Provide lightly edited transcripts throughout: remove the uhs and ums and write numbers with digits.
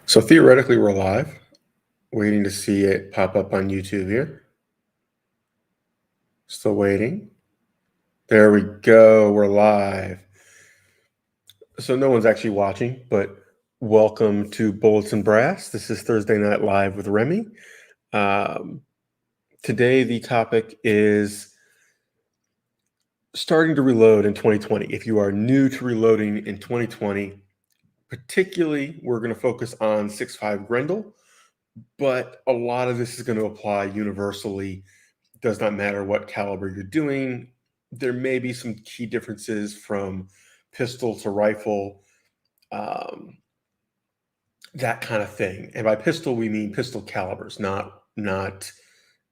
So theoretically, we're live, waiting to see it pop up on YouTube here. Still waiting. There we go. We're live. So no one's actually watching, but welcome to Bullets and Brass. This is Thursday Night Live with Remy. Today, the topic is starting to reload in 2020. If you are new to reloading in 2020, particularly, we're going to focus on 6.5 Grendel, but a lot of this is going to apply universally. Does not matter what caliber you're doing. There may be some key differences from pistol to rifle, that kind of thing. And by pistol, we mean pistol calibers, not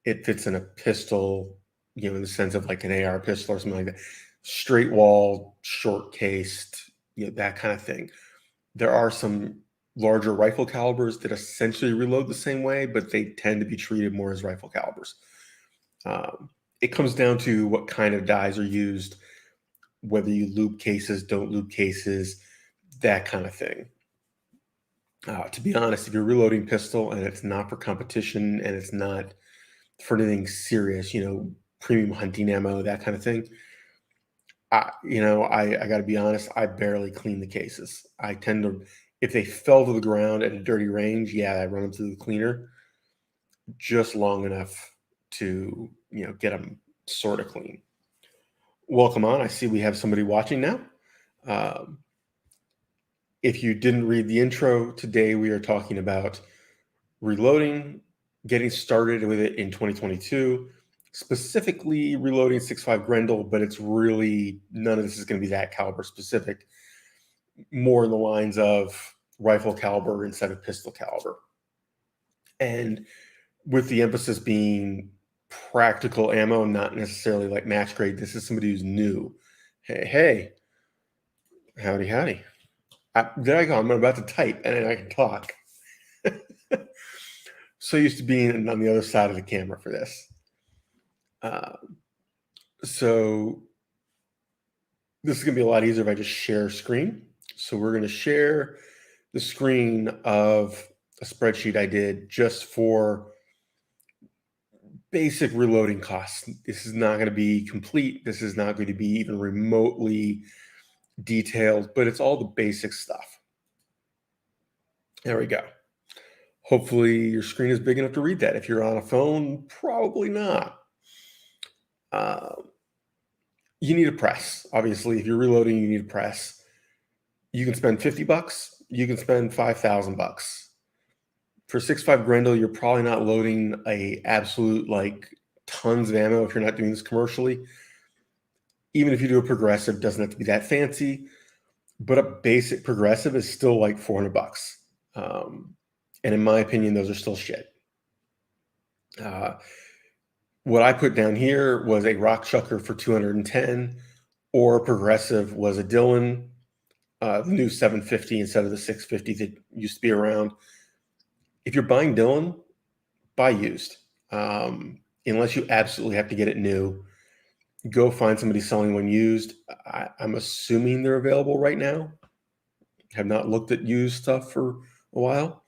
it fits in a pistol, in the sense of like an AR pistol or something like that. Straight wall, short cased, that kind of thing. There are some larger rifle calibers that essentially reload the same way, but they tend to be treated more as rifle calibers. It comes down to what kind of dies are used, whether you loop cases, don't loop cases, that kind of thing. To be honest, if you're reloading pistol and it's not for competition and it's not for anything serious, premium hunting ammo, that kind of thing, I got to be honest, I barely clean the cases. I tend to, if they fell to the ground at a dirty range, I run them through the cleaner just long enough to, get them sort of clean. Welcome on. I see we have somebody watching now. If you didn't read the intro, today we are talking about reloading, getting started with it in 2022, specifically reloading 6.5 Grendel, but it's really, none of this is going to be that caliber specific, more in the lines of rifle caliber instead of pistol caliber. And with the emphasis being practical ammo, not necessarily like match grade. This is somebody who's new. Hey, howdy. There I go. I'm about to type and then I can talk. So used to being on the other side of the camera for this. So this is going to be a lot easier if I just share screen. So we're going to share the screen of a spreadsheet I did just for basic reloading costs. This is not going to be complete. This is not going to be even remotely detailed, but it's all the basic stuff. There we go. Hopefully your screen is big enough to read that. If you're on a phone, probably not. You need a press. Obviously, if you're reloading, you need a press. You can spend $50. You can spend $5,000. For 6.5 Grendel, you're probably not loading a absolute tons of ammo if you're not doing this commercially. Even if you do a progressive, doesn't have to be that fancy, but a basic progressive is still like $400. And in my opinion, those are still shit. What I put down here was a rock chucker for $210, or progressive was a Dillon, the new 750 instead of the 650 that used to be around. If you're buying Dillon, buy used. Unless you absolutely have to get it new, go find somebody selling one used. I'm assuming they're available right now. Have not looked at used stuff for a while.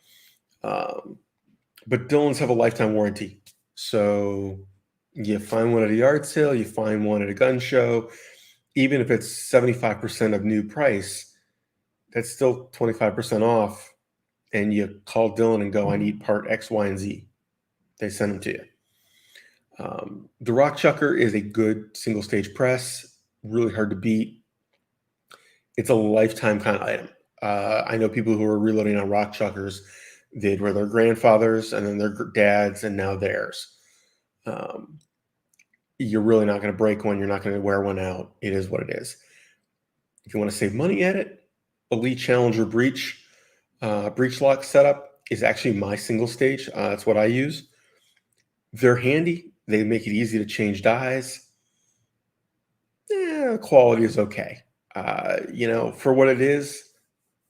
But Dillons have a lifetime warranty. So you find one at a yard sale, you find one at a gun show, even if it's 75% of new price, that's still 25% off. And you call Dillon and go, I need part X, Y, and Z. They send them to you. The rock chucker is a good single stage press, really hard to beat. It's a lifetime kind of item. I know people who are reloading on rock chuckers. They'd were their grandfathers and then their dads and now theirs. You're really not going to break one. You're not going to wear one out. It is what it is. If you want to save money at it, Elite Challenger breech lock setup is actually my single stage. That's what I use. They're handy. They make it easy to change dies. Quality is okay. For what it is,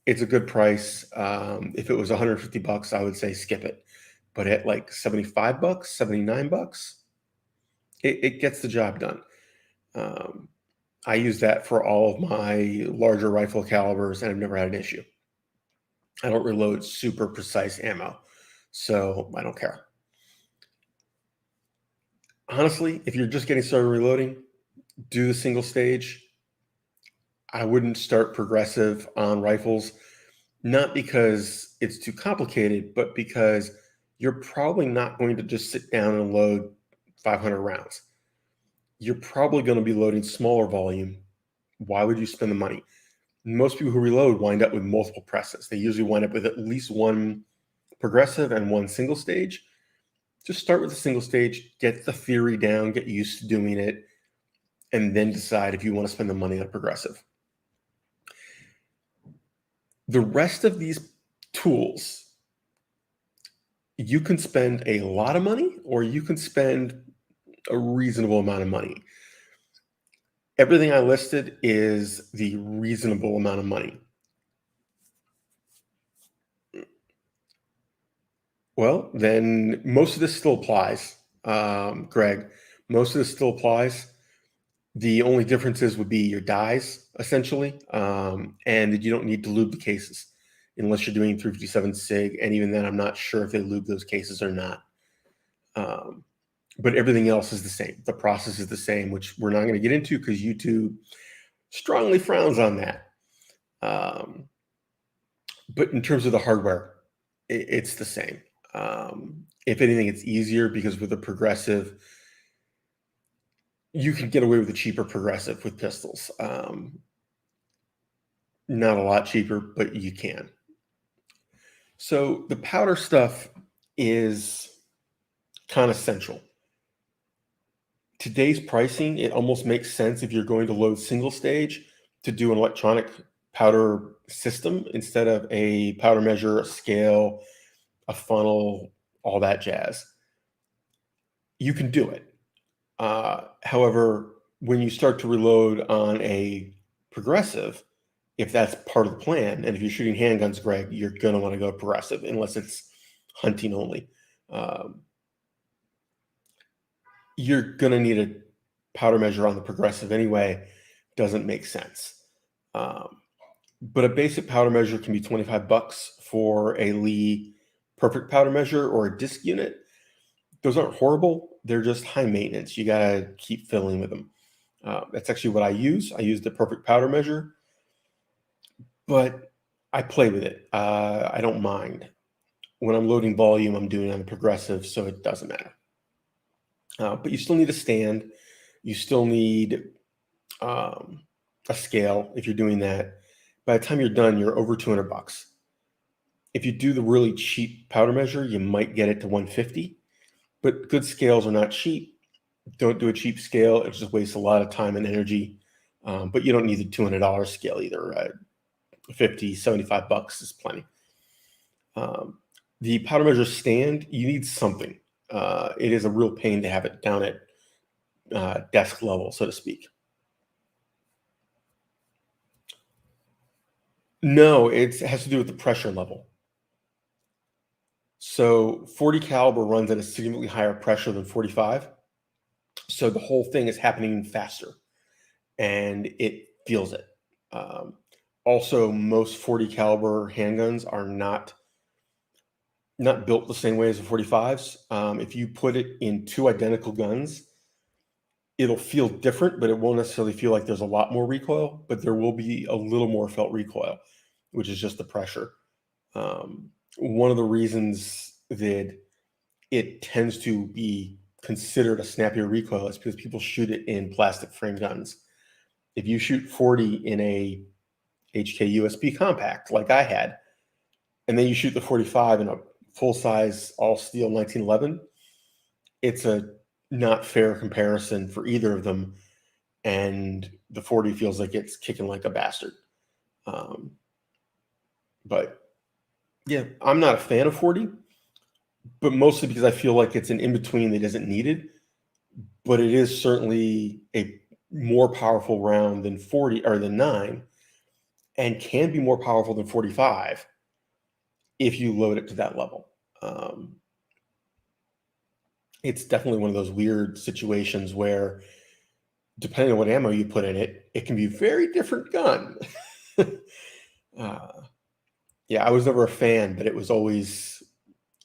it's a good price. If it was $150, I would say skip it. But at like $75, $79, it gets the job done. I use that for all of my larger rifle calibers, and I've never had an issue. I don't reload super precise ammo, so I don't care. Honestly, if you're just getting started reloading, do the single stage. I wouldn't start progressive on rifles, not because it's too complicated, but because you're probably not going to just sit down and load 500 rounds. You're probably going to be loading smaller volume. Why would you spend the money? Most people who reload wind up with multiple presses. They usually wind up with at least one progressive and one single stage. Just start with the single stage, get the theory down, get used to doing it, and then decide if you want to spend the money on progressive. The rest of these tools, you can spend a lot of money or you can spend a reasonable amount of money. Everything I listed is the reasonable amount of money. Well, then most of this still applies, Greg. Most of this still applies. The only differences would be your dies, essentially, and that you don't need to lube the cases unless you're doing 357 SIG. And even then, I'm not sure if they lube those cases or not. But everything else is the same. The process is the same, which we're not going to get into because YouTube strongly frowns on that. But in terms of the hardware, it's the same. If anything, it's easier because with a progressive, you can get away with a cheaper progressive with pistols. Not a lot cheaper, but you can. So the powder stuff is kind of central. Today's pricing, it almost makes sense if you're going to load single stage to do an electronic powder system instead of a powder measure, a scale, a funnel, all that jazz. You can do it. However, when you start to reload on a progressive, if that's part of the plan, and if you're shooting handguns, Greg, you're going to want to go progressive unless it's hunting only. You're going to need a powder measure on the progressive anyway. Doesn't make sense. But a basic powder measure can be $25 for a Lee perfect powder measure or a disc unit. Those aren't horrible. They're just high maintenance. You got to keep filling with them. That's actually what I use. I use the perfect powder measure, but I play with it. I don't mind. When I'm loading volume, I'm doing it on the progressive, so it doesn't matter. But you still need a stand. You still need a scale if you're doing that. By the time you're done, you're over $200. If you do the really cheap powder measure, you might get it to $150. But good scales are not cheap. Don't do a cheap scale. It just wastes a lot of time and energy. But you don't need the $200 scale either. $50, $75 is plenty. The powder measure stand, you need something. It is a real pain to have it down at desk level, so to speak. No, it has to do with the pressure level. So 40 caliber runs at a significantly higher pressure than 45. So the whole thing is happening faster and it feels it. Also, most 40 caliber handguns are not built the same way as the 45s. If you put it in two identical guns, it'll feel different, but it won't necessarily feel like there's a lot more recoil, but there will be a little more felt recoil, which is just the pressure. One of the reasons that it tends to be considered a snappier recoil is because people shoot it in plastic frame guns. If you shoot 40 in a HK USB compact like I had, and then you shoot the 45 in a full-size all-steel 1911, it's a not fair comparison for either of them, and the 40 feels like it's kicking like a bastard. But yeah, I'm not a fan of 40, but mostly because I feel like it's an in-between that isn't needed, but it is certainly a more powerful round than 40 or than 9, and can be more powerful than 45 if you load it to that level. It's definitely one of those weird situations where, depending on what ammo you put in it, it can be a very different gun. Yeah, I was never a fan, but it was always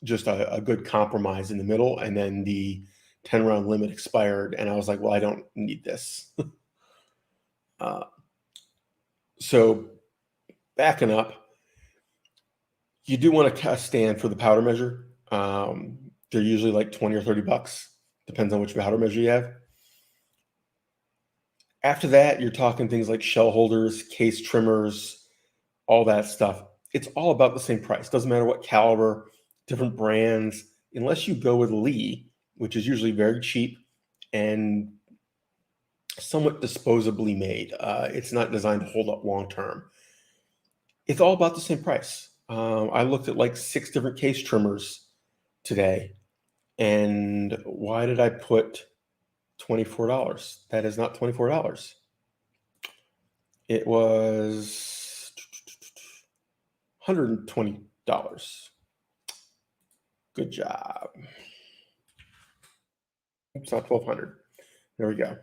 just a good compromise in the middle. And then the 10 round limit expired, and I was like, well, I don't need this. uh, so backing up, you do want to stand for the powder measure. They're usually like 20 or 30 bucks, depends on which powder measure you have. After that, you're talking things like shell holders, case trimmers, all that stuff. It's all about the same price. Doesn't matter what caliber, different brands, unless you go with Lee, which is usually very cheap and somewhat disposably made. It's not designed to hold up long term. It's all about the same price. I looked at like 6 different case trimmers today, and why did I put $24? That is not $24. It was $120. Good job. Oops, not 1200. There we go.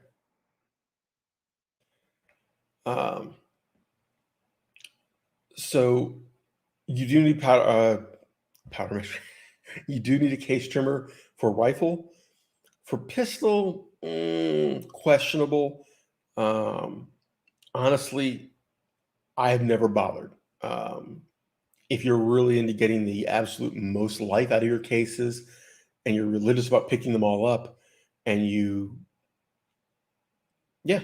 So you do need powder measure. You do need a case trimmer for rifle. For pistol, questionable. Honestly, I have never bothered. If you're really into getting the absolute most life out of your cases and you're religious about picking them all up, and yeah,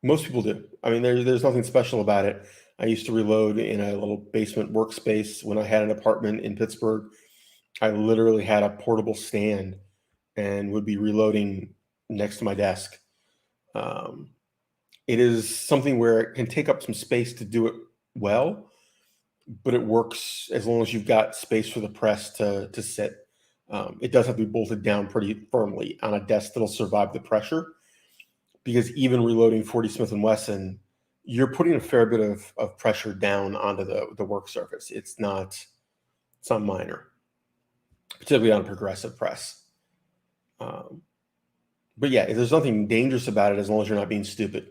most people do. I mean, there's nothing special about it. I used to reload in a little basement workspace when I had an apartment in Pittsburgh. I literally had a portable stand and would be reloading next to my desk. Um, it is something where it can take up some space to do it well, but it works as long as you've got space for the press to sit. It does have to be bolted down pretty firmly on a desk that'll survive the pressure, because even reloading 40 Smith & Wesson, you're putting a fair bit of pressure down onto the work surface. It's not minor, particularly on a progressive press. But yeah, there's nothing dangerous about it as long as you're not being stupid.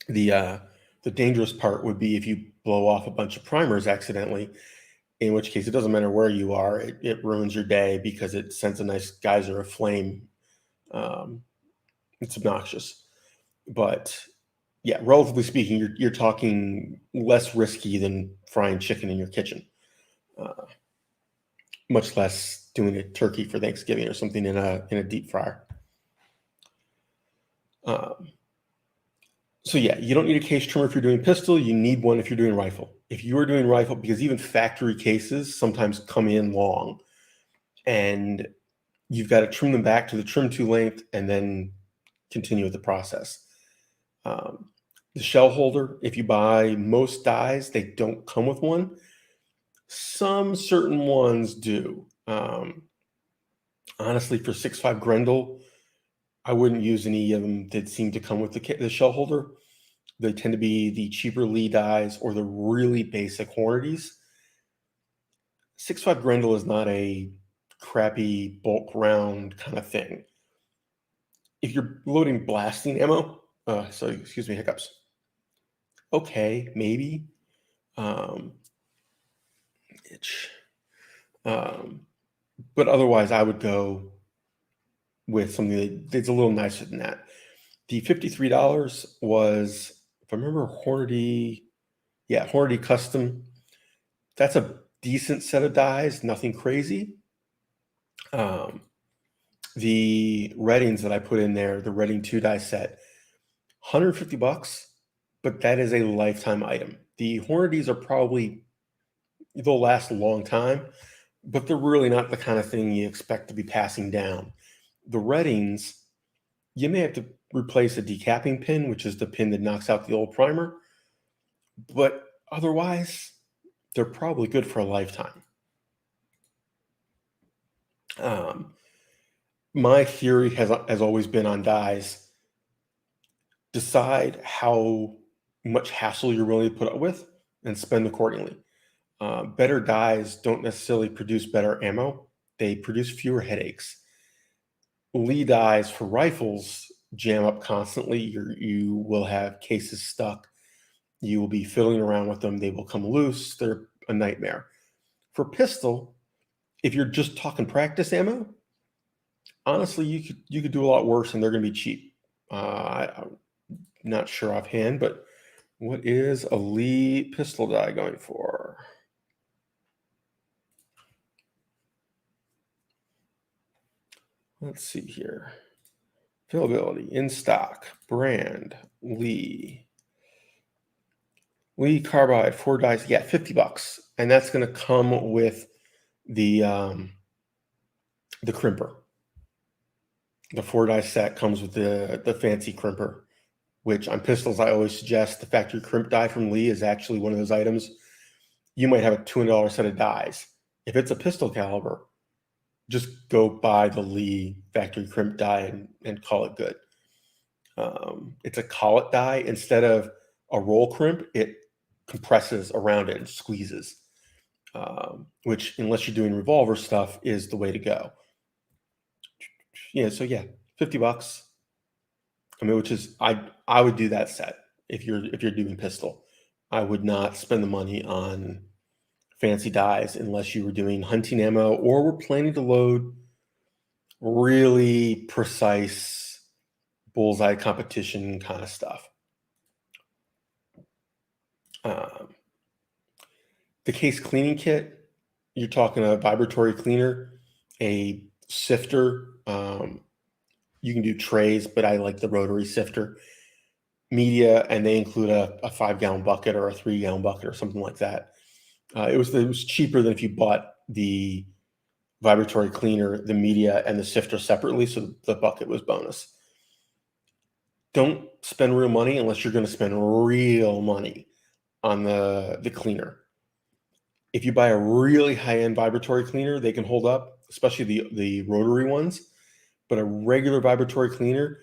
The dangerous part would be if you blow off a bunch of primers accidentally, in which case it doesn't matter where you are, it ruins your day because it sends a nice geyser of flame. It's obnoxious. But yeah, relatively speaking, you're talking less risky than frying chicken in your kitchen, much less doing a turkey for Thanksgiving or something in a deep fryer. So yeah, you don't need a case trimmer if you're doing pistol. You need one if you're doing rifle. If you are doing rifle, because even factory cases sometimes come in long, and you've got to trim them back to the trim to length and then continue with the process. The shell holder, if you buy most dies, they don't come with one. Some certain ones do. Honestly, for 6.5 Grendel, I wouldn't use any of them that seem to come with the shell holder. They tend to be the cheaper Lee dies or the really basic Hornadies. 6.5 Grendel is not a crappy bulk round kind of thing. If you're loading blasting ammo, so excuse me, hiccups. Okay, maybe. Itch. But otherwise, I would go with something that's a little nicer than that. The $53 was, if I remember, Hornady Custom. That's a decent set of dies, nothing crazy. The Reddings that I put in there, the Redding 2 die set, $150, but that is a lifetime item. The Hornadies are probably, they'll last a long time, but they're really not the kind of thing you expect to be passing down. The Reddings, you may have to replace a decapping pin, which is the pin that knocks out the old primer, but otherwise, they're probably good for a lifetime. My theory has always been on dies: decide how much hassle you're willing to put up with and spend accordingly. Better dies don't necessarily produce better ammo. They produce fewer headaches. Lee dies for rifles jam up constantly. You will have cases stuck. You will be fiddling around with them. They will come loose. They're a nightmare. For pistol, if you're just talking practice ammo, honestly, you could do a lot worse, and they're going to be cheap. I'm not sure offhand, but what is a Lee pistol die going for? Let's see here. Availability, in stock, brand, Lee. Lee carbide, 4 dice. Yeah, $50, and that's going to come with the crimper. The 4 dice set comes with the fancy crimper, which on pistols I always suggest the factory crimp die from Lee is actually one of those items. You might have a $200 set of dies. If it's a pistol caliber, just go buy the Lee factory crimp die and call it good. It's a collet die. Instead of a roll crimp, it compresses around it and squeezes, which, unless you're doing revolver stuff, is the way to go. Yeah, so yeah, $50. I mean, which is I would do that set if you're doing pistol. I would not spend the money on fancy dies unless you were doing hunting ammo or were planning to load really precise bullseye competition kind of stuff. The case cleaning kit, you're talking a vibratory cleaner, a sifter. You can do trays, but I like the rotary sifter. Media, and they include a 5-gallon bucket or a 3-gallon bucket or something like that. It was cheaper than if you bought the vibratory cleaner, the media, and the sifter separately, so the bucket was bonus. Don't spend real money unless you're going to spend real money on the cleaner. If you buy a really high-end vibratory cleaner, they can hold up, especially the rotary ones. But a regular vibratory cleaner,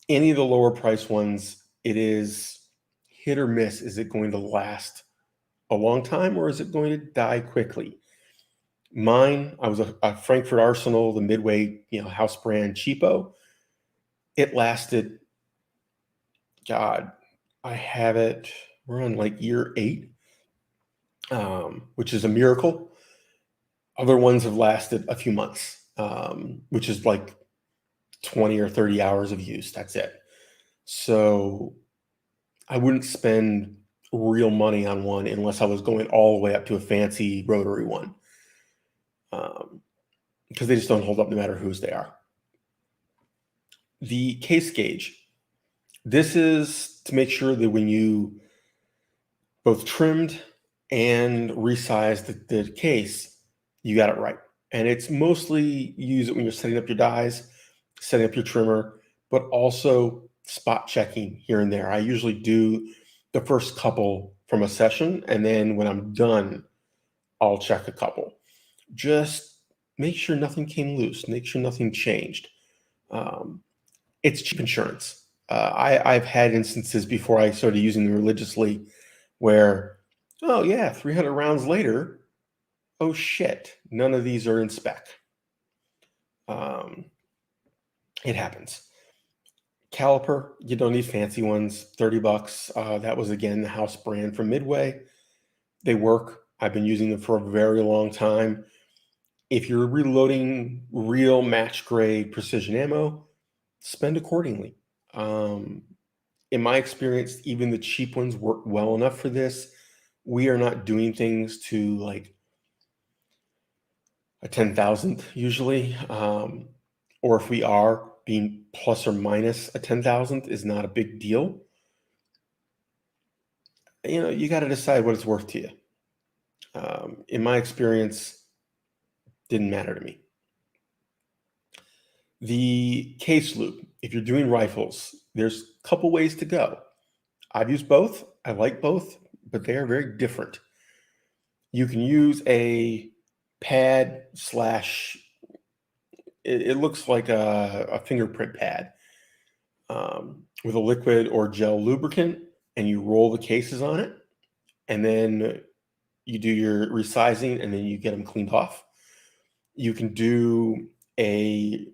any of the lower price ones, it is hit or miss. Is it going to last a long time, or is it going to die quickly? Mine, I was a Frankfurt Arsenal, the Midway, house brand cheapo. It lasted, God, I have it. We're on like year 8, which is a miracle. Other ones have lasted a few months, which is like 20 or 30 hours of use. That's it. So I wouldn't spend real money on one unless I was going all the way up to a fancy rotary one, because they just don't hold up no matter whose they are. The case gauge. This is to make sure that when you both trimmed and resized the case, you got it right. And it's mostly use it when you're setting up your dies, setting up your trimmer, but also spot checking here and there. I usually do the first couple from a session, and then when I'm done, I'll check a couple. Just make sure nothing came loose, make sure nothing changed. It's cheap insurance. I've had instances before I started using them religiously where, oh yeah, 300 rounds later, oh shit, none of these are in spec. It happens. Caliper, you don't need fancy ones, $30. That was, again, the house brand from Midway. They work. I've been using them for a very long time. If you're reloading real match grade precision ammo, spend accordingly. In my experience, even the cheap ones work well enough for this. We are not doing things to like a 10,000th usually, or if we are, being plus or minus a 10,000th is not a big deal. You got to decide what it's worth to you. In my experience, didn't matter to me. The case loop, if you're doing rifles, there's a couple ways to go. I've used both. I like both, but they are very different. You can use a pad slash, it looks like a fingerprint pad with a liquid or gel lubricant, and you roll the cases on it, and then you do your resizing, and then you get them cleaned off. You can do a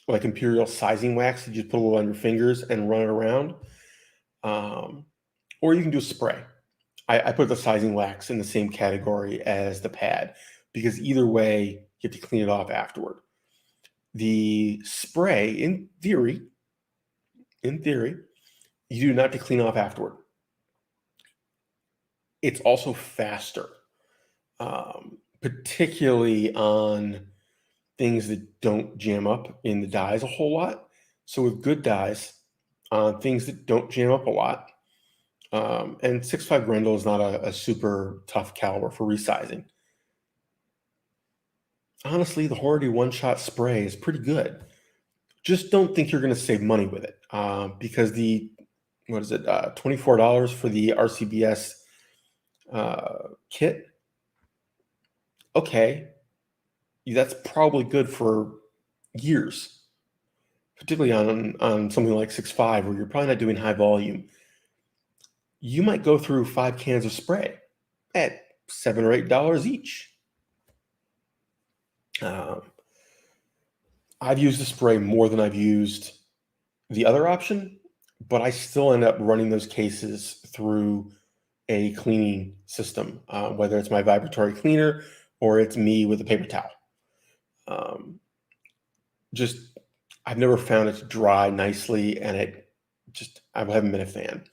like imperial sizing wax. You just put a little on your fingers and run it around. Or you can do a spray. I put the sizing wax in the same category as the pad because either way, you have to clean it off afterward. The spray, in theory, you do not have to clean off afterward. It's also faster, particularly on things that don't jam up in the dyes a whole lot. So with good dyes, things that don't jam up a lot, and 6.5 Grendel is not a super tough caliber for resizing. Honestly, the Hority one-shot spray is pretty good. Just don't think you're going to save money with it because $24 for the RCBS kit. Okay, that's probably good for years, particularly on something like 6.5 where you're probably not doing high volume. You might go through 5 cans of spray at $7 or $8 each. I've used the spray more than I've used the other option, but I still end up running those cases through a cleaning system, whether it's my vibratory cleaner or it's me with a paper towel. I've never found it to dry nicely, and I haven't been a fan.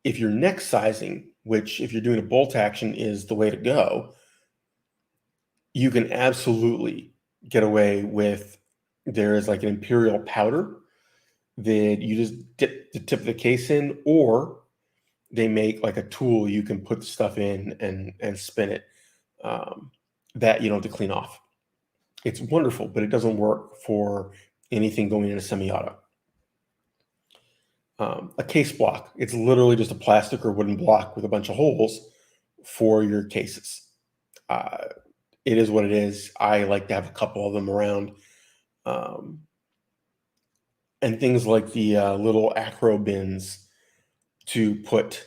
If you're neck sizing, which if you're doing a bolt action is the way to go, you can absolutely get away with, there is like an imperial powder that you just dip the tip of the case in, or they make like a tool you can put the stuff in and spin it, that you don't have to clean off. It's wonderful, but it doesn't work for anything going in a semi-auto. A case block, it's literally just a plastic or wooden block with a bunch of holes for your cases. It is what it is. I like to have a couple of them around. And things like the little acro bins to put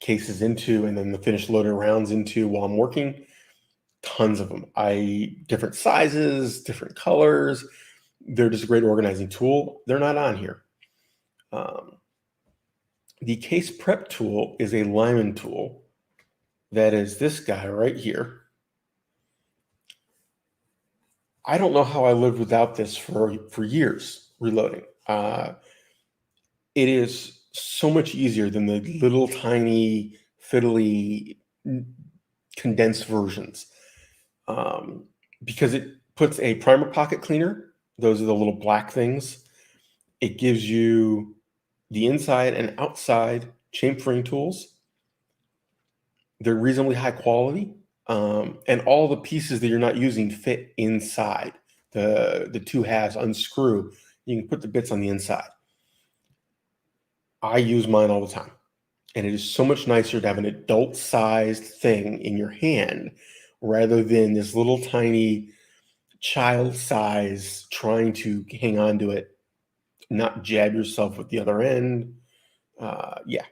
cases into and then the finished loaded rounds into while I'm working. Tons of them. Different sizes, different colors. They're just a great organizing tool. They're not on here. The case prep tool is a Lyman tool. That is this guy right here. I don't know how I lived without this for years reloading. It is so much easier than the little tiny fiddly condensed versions, because it puts a primer pocket cleaner. Those are the little black things. It gives you the inside and outside chamfering tools. They're reasonably high quality, and all the pieces that you're not using fit inside. The two halves unscrew. You can put the bits on the inside. I use mine all the time, and it is so much nicer to have an adult-sized thing in your hand rather than this little tiny child size trying to hang on to it, not jab yourself with the other end. Yeah.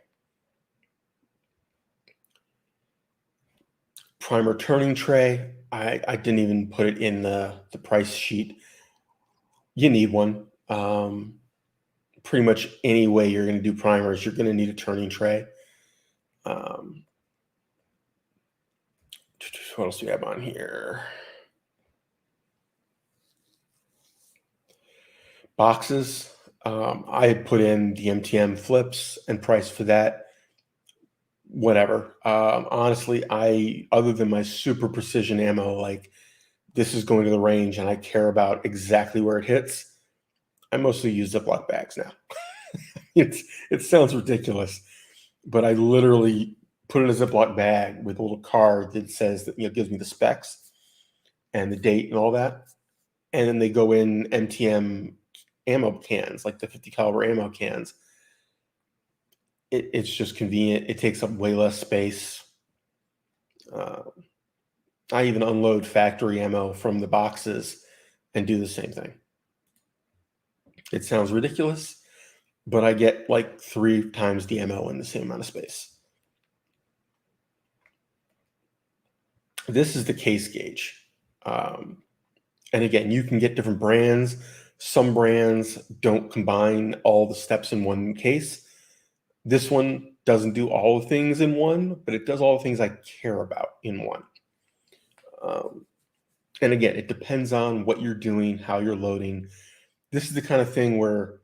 Primer turning tray. I didn't even put it in the price sheet. You need one. Pretty much any way you're going to do primers, you're going to need a turning tray. What else do we have on here? Boxes. I had put in the MTM flips and price for that. Whatever. Honestly, other than my super precision ammo, like this is going to the range and I care about exactly where it hits, I mostly use Ziploc bags now. It sounds ridiculous, but I literally put in a Ziploc bag with a little card that says that, gives me the specs and the date and all that. And then they go in MTM ammo cans, like the 50 caliber ammo cans. It's just convenient. It takes up way less space. I even unload factory ammo from the boxes and do the same thing. It sounds ridiculous, but I get like 3 times the ammo in the same amount of space. This is the case gauge. And again, you can get different brands. Some brands don't combine all the steps in one case. This one doesn't do all the things in one, but it does all the things I care about in one. And again, it depends on what you're doing, how you're loading. This is the kind of thing where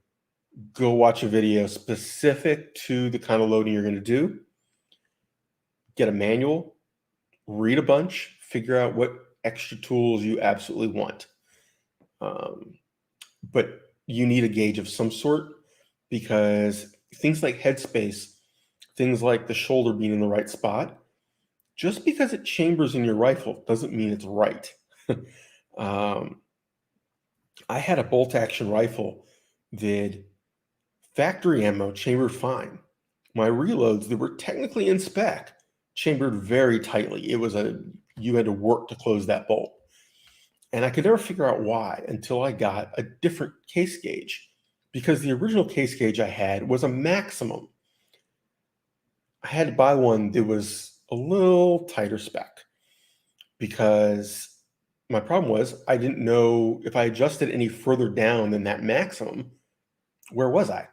go watch a video specific to the kind of loading you're going to do. Get a manual, read a bunch, figure out what extra tools you absolutely want. But you need a gauge of some sort, because things like headspace, things like the shoulder being in the right spot, just because it chambers in your rifle doesn't mean it's right. I had a bolt action rifle that factory ammo chambered fine. My reloads that were technically in spec chambered very tightly. You had to work to close that bolt. And I could never figure out why until I got a different case gauge, because the original case gauge I had was a maximum. I had to buy one that was a little tighter spec, because my problem was I didn't know if I adjusted any further down than that maximum, where was I?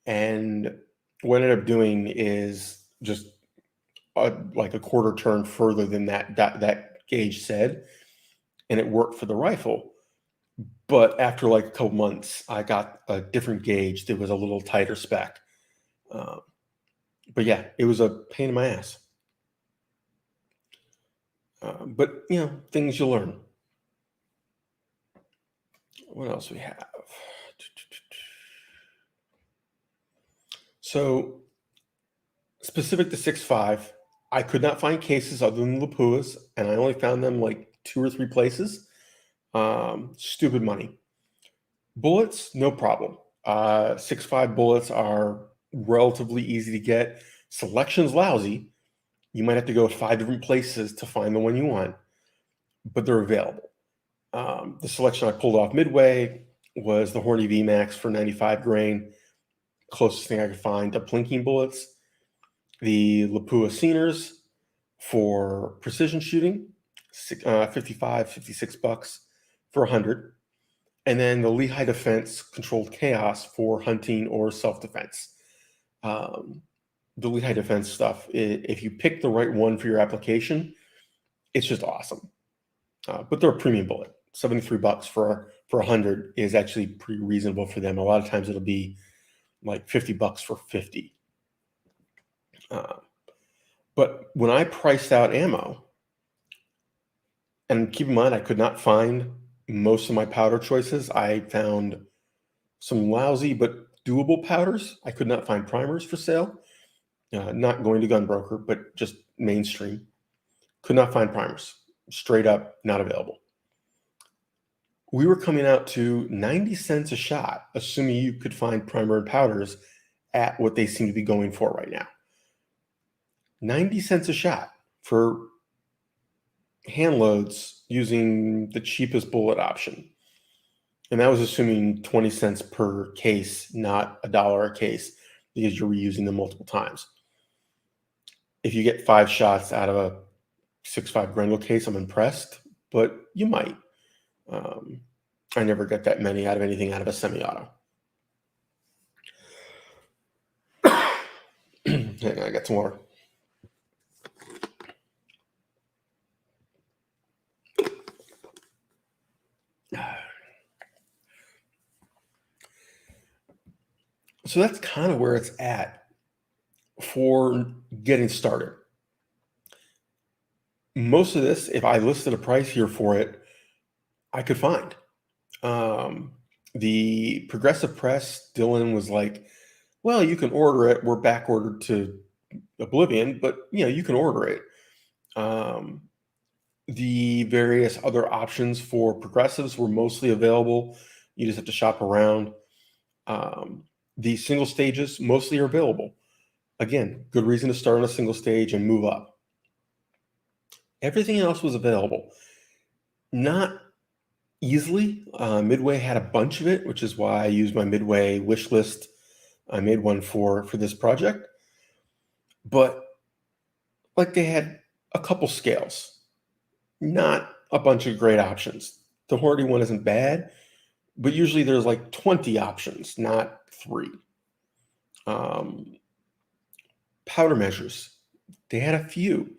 And what I ended up doing is just like a quarter turn further than that gauge said, and it worked for the rifle. But after like a couple months, I got a different gauge that was a little tighter spec. But yeah, it was a pain in my ass. But things you learn. What else we have? So specific to 6.5, I could not find cases other than Lapuas, and I only found them like 2 or 3 places. Stupid money. Bullets, no problem. 6.5 bullets are relatively easy to get. Selection's lousy. You might have to go 5 different places to find the one you want, but they're available. The selection I pulled off Midway was the Hornady VMAX for 95 grain, closest thing I could find to plinking bullets. The Lapua Sceners for precision shooting, $56 for 100. And then the Lehigh Defense Controlled Chaos for hunting or self-defense. The Lehigh Defense stuff, if you pick the right one for your application, it's just awesome. But they're a premium bullet. $73 for 100 is actually pretty reasonable for them. A lot of times it'll be like $50 for 50. But when I priced out ammo, and keep in mind, I could not find most of my powder choices. I found some lousy but doable powders. I could not find primers for sale. Not going to Gunbroker, but just mainstream. Could not find primers. Straight up not available. We were coming out to 90 cents a shot, assuming you could find primer and powders at what they seem to be going for right now. 90 cents a shot for hand loads using the cheapest bullet option. And that was assuming 20 cents per case, not $1 a case, because you're reusing them multiple times. If you get 5 shots out of a 6.5 Grendel case, I'm impressed, but you might. I never get that many out of anything out of a semi-auto. Hang on, I got some more. So that's kind of where it's at for getting started. Most of this, if I listed a price here for it, I could find. The Progressive Press, Dylan was like, well, you can order it. We're back ordered to oblivion, but you can order it. The various other options for Progressives were mostly available. You just have to shop around. The single stages mostly are available. Again, good reason to start on a single stage and move up. Everything else was available. Not easily. Midway had a bunch of it, which is why I used my Midway wish list. I made one for this project. But like they had a couple scales, not a bunch of great options. The Hornady one isn't bad, but usually there's like 20 options, not 3. Powder measures, they had a few.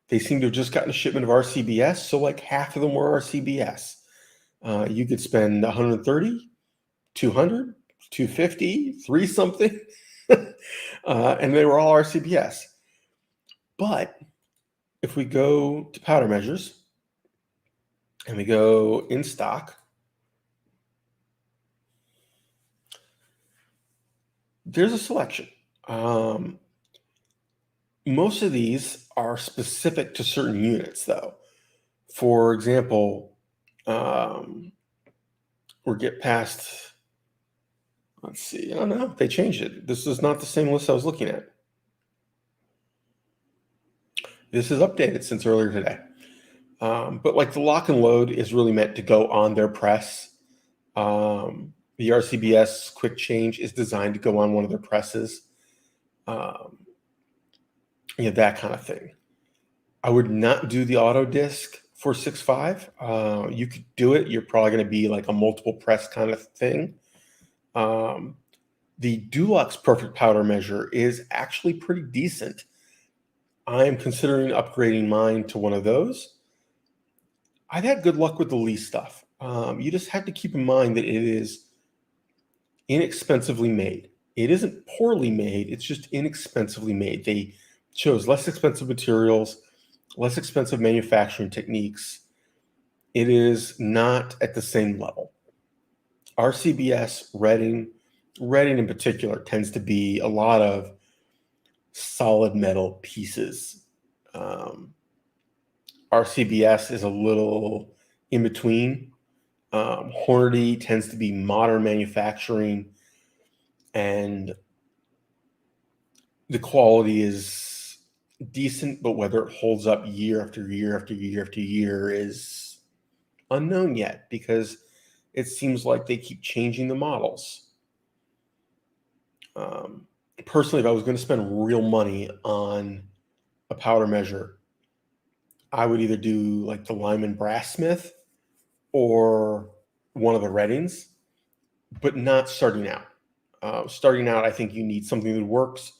They seem to have just gotten a shipment of RCBS, so like half of them were RCBS. You could spend 130, 200, 250, 3 something, and they were all RCBS. But if we go to powder measures and we go in stock, there's a selection. Most of these are specific to certain units, though. For example, or get past, let's see, oh no, they changed it. This is not the same list I was looking at. This is updated since earlier today. But like the lock and load is really meant to go on their press. The RCBS quick change is designed to go on one of their presses. That kind of thing. I would not do the auto disc for 6.5. You could do it. You're probably going to be like a multiple press kind of thing. The Dulux Perfect Powder Measure is actually pretty decent. I am considering upgrading mine to one of those. I've had good luck with the Lee stuff. You just have to keep in mind that it is inexpensively made. It isn't poorly made. It's just inexpensively made. They chose less expensive materials, less expensive manufacturing techniques. It is not at the same level. RCBS, Reading in particular, tends to be a lot of solid metal pieces. RCBS is a little in between. Hornady tends to be modern manufacturing, and the quality is decent, but whether it holds up year after year after year after year is unknown yet, because it seems like they keep changing the models. Personally, if I was going to spend real money on a powder measure, I would either do like the Lyman Brassmith or one of the Reddings, but not starting out. Starting out, I think you need something that works,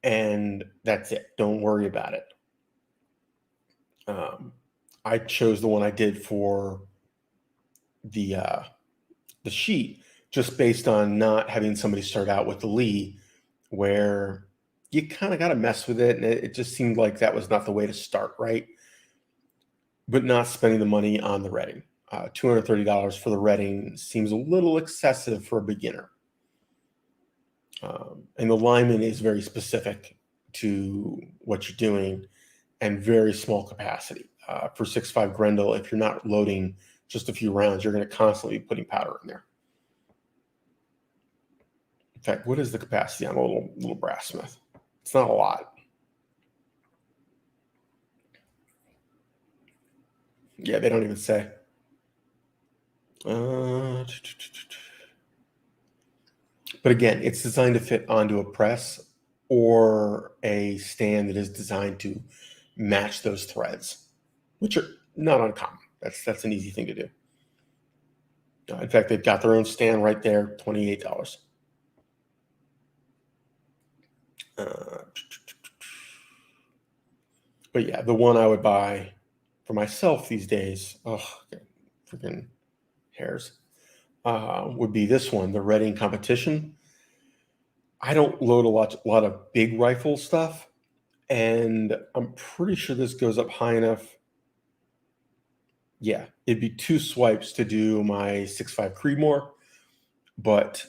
and that's it. Don't worry about it. I chose the one I did for the sheet just based on not having somebody start out with the Lee, where you kind of got to mess with it, and it just seemed like that was not the way to start, right? But not spending the money on the Redding. $230 for the Redding seems a little excessive for a beginner. And the Lyman is very specific to what you're doing and very small capacity. For 6.5 Grendel, if you're not loading just a few rounds, you're going to constantly be putting powder in there. In fact, what is the capacity on a little Brassmith? It's not a lot. Yeah, they don't even say. But again, it's designed to fit onto a press or a stand that is designed to match those threads, which are not uncommon. That's an easy thing to do. In fact, they've got their own stand right there, $28. But yeah, the one I would buy for myself these days, freaking hairs, would be this one, the Reading Competition. I don't load a lot of big rifle stuff, and I'm pretty sure this goes up high enough. Yeah, it'd be 2 swipes to do my 6.5 Creedmoor, but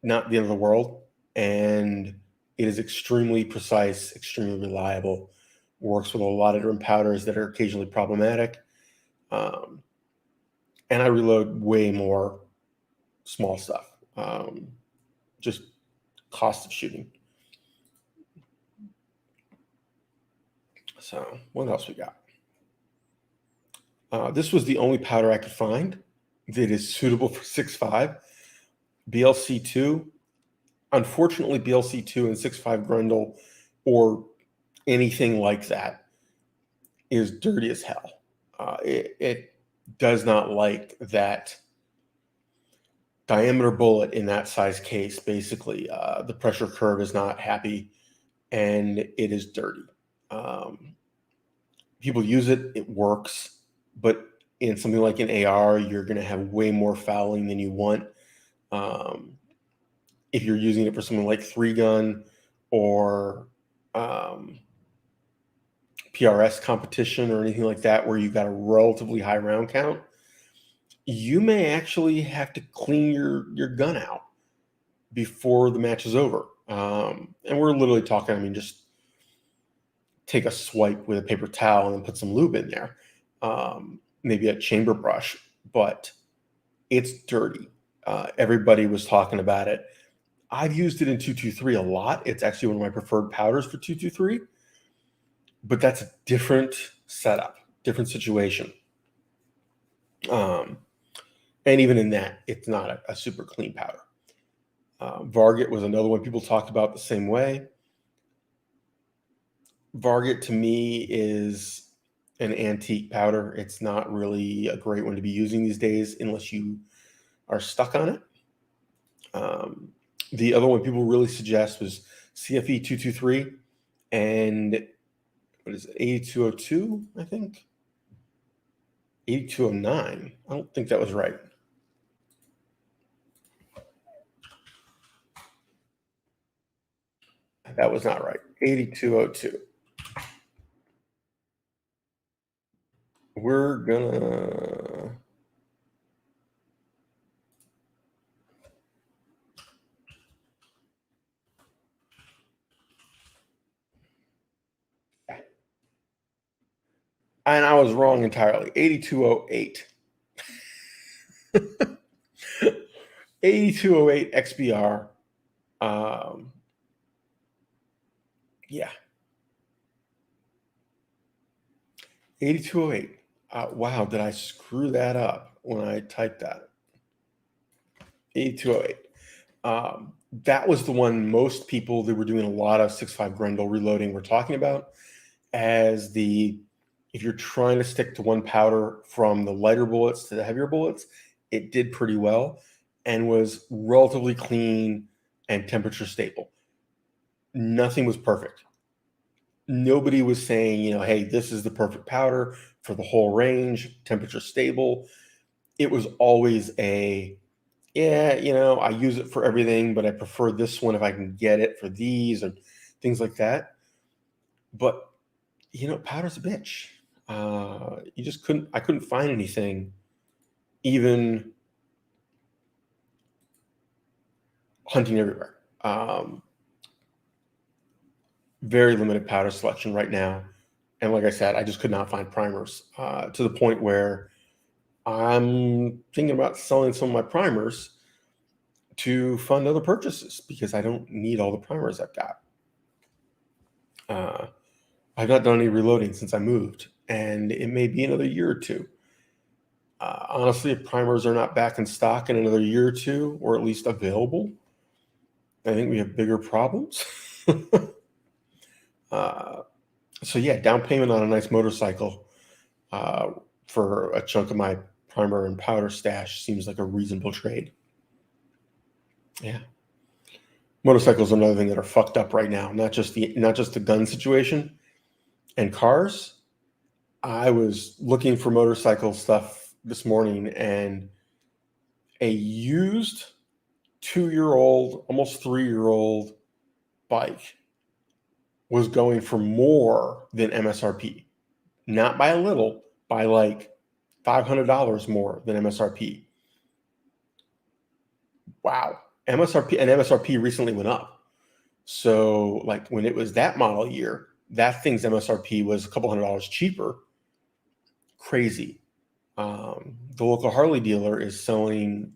not the end of the world. And it is extremely precise, extremely reliable, works with a lot of different powders that are occasionally problematic. And I reload way more small stuff, just cost of shooting. So what else we got? This was the only powder I could find that is suitable for 6.5. BLC2. Unfortunately, BLC2 and 6.5 Grendel or anything like that is dirty as hell. It does not like that diameter bullet in that size case. Basically, the pressure curve is not happy, and it is dirty. People use it; it works, but in something like an AR, you're going to have way more fouling than you want. If you're using it for something like 3-gun or PRS competition or anything like that, where you've got a relatively high round count, you may actually have to clean your gun out before the match is over. And we're literally talking, I mean, just take a swipe with a paper towel and then put some lube in there, maybe a chamber brush, but it's dirty. Everybody was talking about it. I've used it in 223 a lot. It's actually one of my preferred powders for 223, but that's a different setup, different situation. And even in that, it's not a super clean powder. Varget was another one people talked about the same way. Varget to me is an antique powder. It's not really a great one to be using these days unless you are stuck on it. The other one people really suggest was CFE 223 and what is it, 8202, I think? 8209. I don't think that was right. That was not right. 8202. We're gonna and I was wrong entirely. 8208. 8208 XBR. Yeah. 8208. Wow, did I screw that up when I typed that? 8208. That was the one most people that were doing a lot of 6.5 Grendel reloading were talking about as if you're trying to stick to one powder from the lighter bullets to the heavier bullets, it did pretty well and was relatively clean and temperature stable. Nothing was perfect. Nobody was saying, hey, this is the perfect powder for the whole range, temperature stable. It was always I use it for everything, but I prefer this one if I can get it for these and things like that. But, powder's a bitch. I couldn't find anything even hunting everywhere. Very limited powder selection right now. And like I said, I just could not find primers to the point where I'm thinking about selling some of my primers to fund other purchases because I don't need all the primers I've got. I've not done any reloading since I moved, and it may be another year or two. Honestly, if primers are not back in stock in another year or two, or at least available, I think we have bigger problems. So yeah, down payment on a nice motorcycle for a chunk of my primer and powder stash seems like a reasonable trade. Yeah. Motorcycles are another thing that are fucked up right now. Not just the gun situation and cars. I was looking for motorcycle stuff this morning, and a used 2-year-old, almost 3-year-old bike was going for more than MSRP. Not by a little, by like $500 more than MSRP. Wow. MSRP recently went up. So like when it was that model year, that thing's MSRP was a couple $100 cheaper. Crazy. The local Harley dealer is selling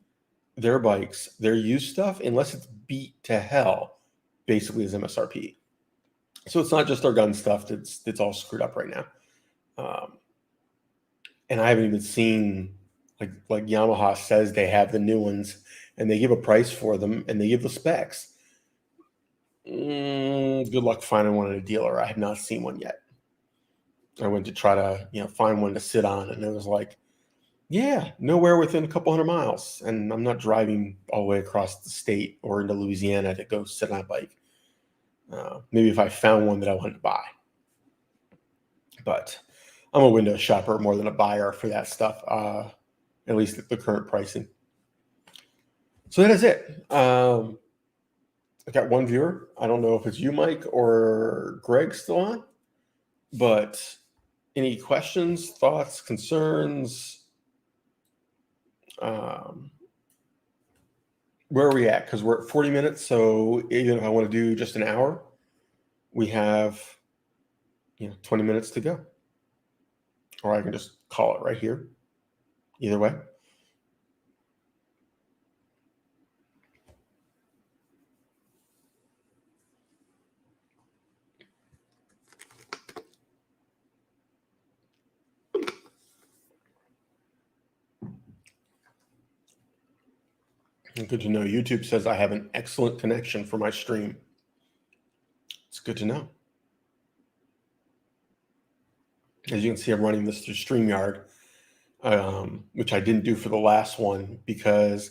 their bikes, their used stuff, unless it's beat to hell, basically as MSRP. So it's not just our gun stuff that's all screwed up right now. And I haven't even seen like Yamaha says they have the new ones and they give a price for them and they give the specs. Good luck finding one at a dealer. I have not seen one yet. I went to try to find one to sit on, and it was like Yeah, nowhere within a couple hundred miles, and I'm not driving all the way across the state or into Louisiana to go sit on a bike. Maybe if I found one that I wanted to buy, but I'm a window shopper more than a buyer for that stuff. At least at the current pricing. So that is it. I got one viewer. I don't know if it's you, Mike, or Greg still on, but any questions, thoughts, concerns? Um, where are we at? Because we're at 40 minutes. So even if I want to do just an hour, we have 20 minutes to go. Or I can just call it right here. Either way. Good to know. YouTube says I have an excellent connection for my stream. It's good to know. As you can see, I'm running this through Streamyard, which I didn't do for the last one because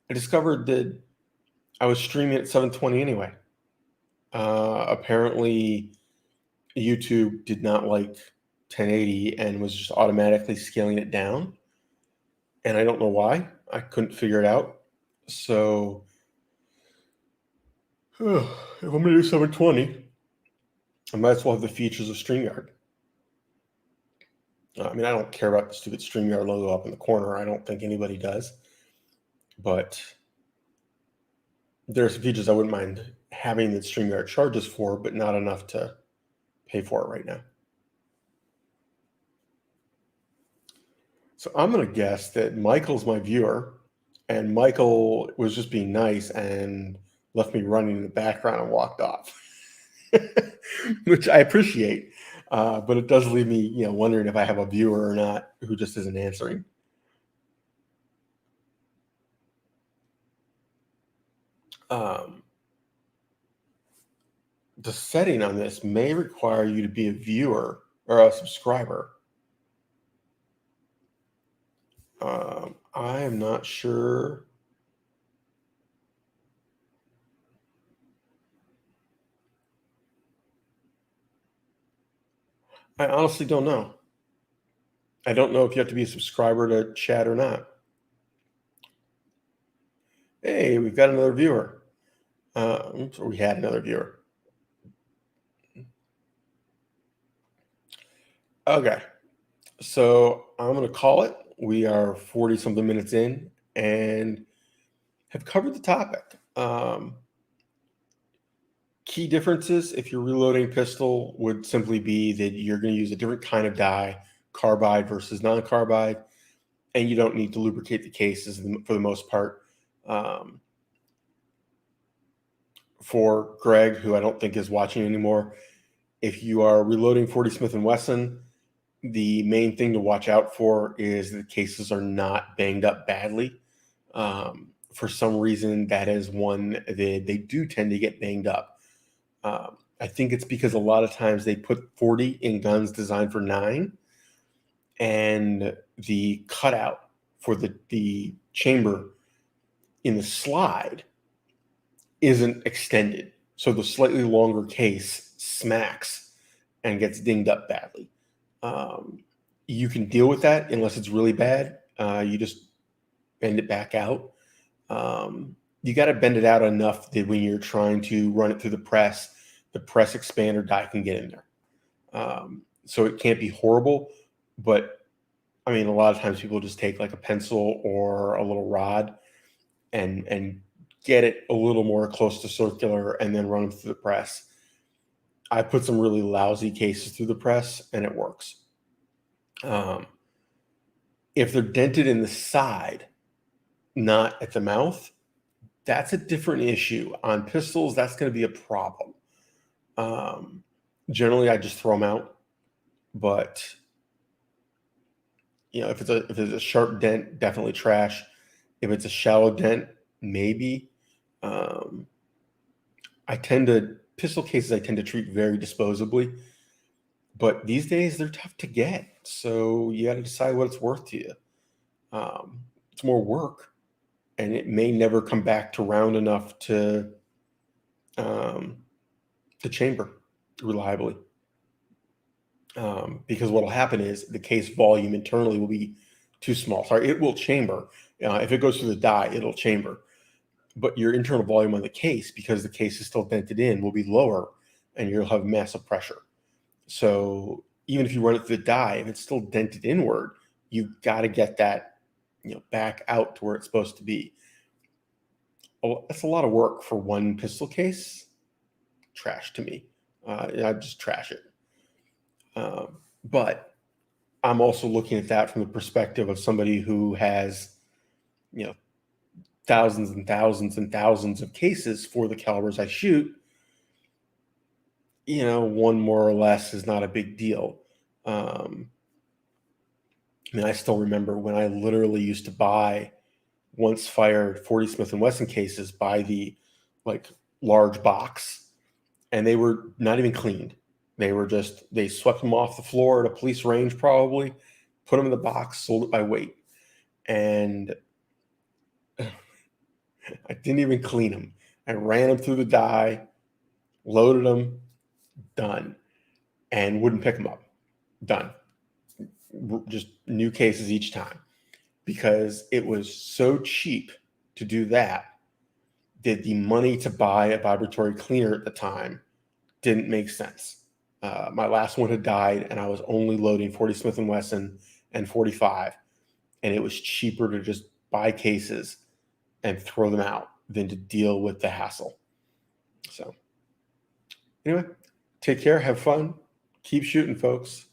I discovered that I was streaming at 720 anyway. Apparently, YouTube did not like 1080 and was just automatically scaling it down. And I don't know why. I couldn't figure it out. So if I'm going to do 720, I might as well have the features of StreamYard. I mean, I don't care about the stupid StreamYard logo up in the corner. I don't think anybody does. But there are some features I wouldn't mind having that StreamYard charges for, but not enough to pay for it right now. So I'm going to guess that Michael's my viewer, and Michael was just being nice and left me running in the background and walked off, which I appreciate. But it does leave me, wondering if I have a viewer or not who just isn't answering. The setting on this may require you to be a viewer or a subscriber. I am not sure. I honestly don't know. I don't know if you have to be a subscriber to chat or not. Hey, we've got another viewer. Or we had another viewer. Okay. So I'm going to call it. We are 40 something minutes in and have covered the topic. Key differences, if you're reloading pistol, would simply be that you're going to use a different kind of dye, carbide versus non-carbide, and you don't need to lubricate the cases for the most part. For Greg, who I don't think is watching anymore, if you are reloading 40 Smith & Wesson, the main thing to watch out for is the cases are not banged up badly. For some reason, that is one that they do tend to get banged up. I think it's because a lot of times they put 40 in guns designed for 9, and the cutout for the chamber in the slide isn't extended. So the slightly longer case smacks and gets dinged up badly. You can deal with that unless it's really bad. You just bend it back out. You got to bend it out enough that when you're trying to run it through the press expander die can get in there. So it can't be horrible, but I mean, a lot of times people just take like a pencil or a little rod and get it a little more close to circular and then run them through the press. I put some really lousy cases through the press and it works. If they're dented in the side, not at the mouth, that's a different issue. On pistols, that's going to be a problem. Generally, I just throw them out, but if it's a sharp dent, definitely trash. If it's a shallow dent, maybe. Pistol cases I tend to treat very disposably, but these days they're tough to get. So you got to decide what it's worth to you. It's more work, and it may never come back to round enough to chamber reliably. Because what will happen is the case volume internally will be too small. Sorry, it will chamber. If it goes through the die, it'll chamber. But your internal volume on the case, because the case is still dented in, will be lower, and you'll have massive pressure. So even if you run it through the die, if it's still dented inward, you've got to get that, back out to where it's supposed to be. Oh, that's a lot of work for one pistol case. Trash to me. I just trash it. But I'm also looking at that from the perspective of somebody who has, thousands and thousands and thousands of cases for the calibers I shoot. One more or less is not a big deal. I still remember when I literally used to buy once fired 40 Smith & Wesson cases by the large box, and they were not even cleaned. They swept them off the floor at a police range, probably, put them in the box, sold it by weight. And I didn't even clean them. I ran them through the die, loaded them, done, and wouldn't pick them up. Done. Just new cases each time, because it was so cheap to do that the money to buy a vibratory cleaner at the time didn't make sense. My last one had died, and I was only loading 40 Smith & Wesson and 45, and it was cheaper to just buy cases and throw them out than to deal with the hassle. So anyway, take care, have fun, keep shooting, folks.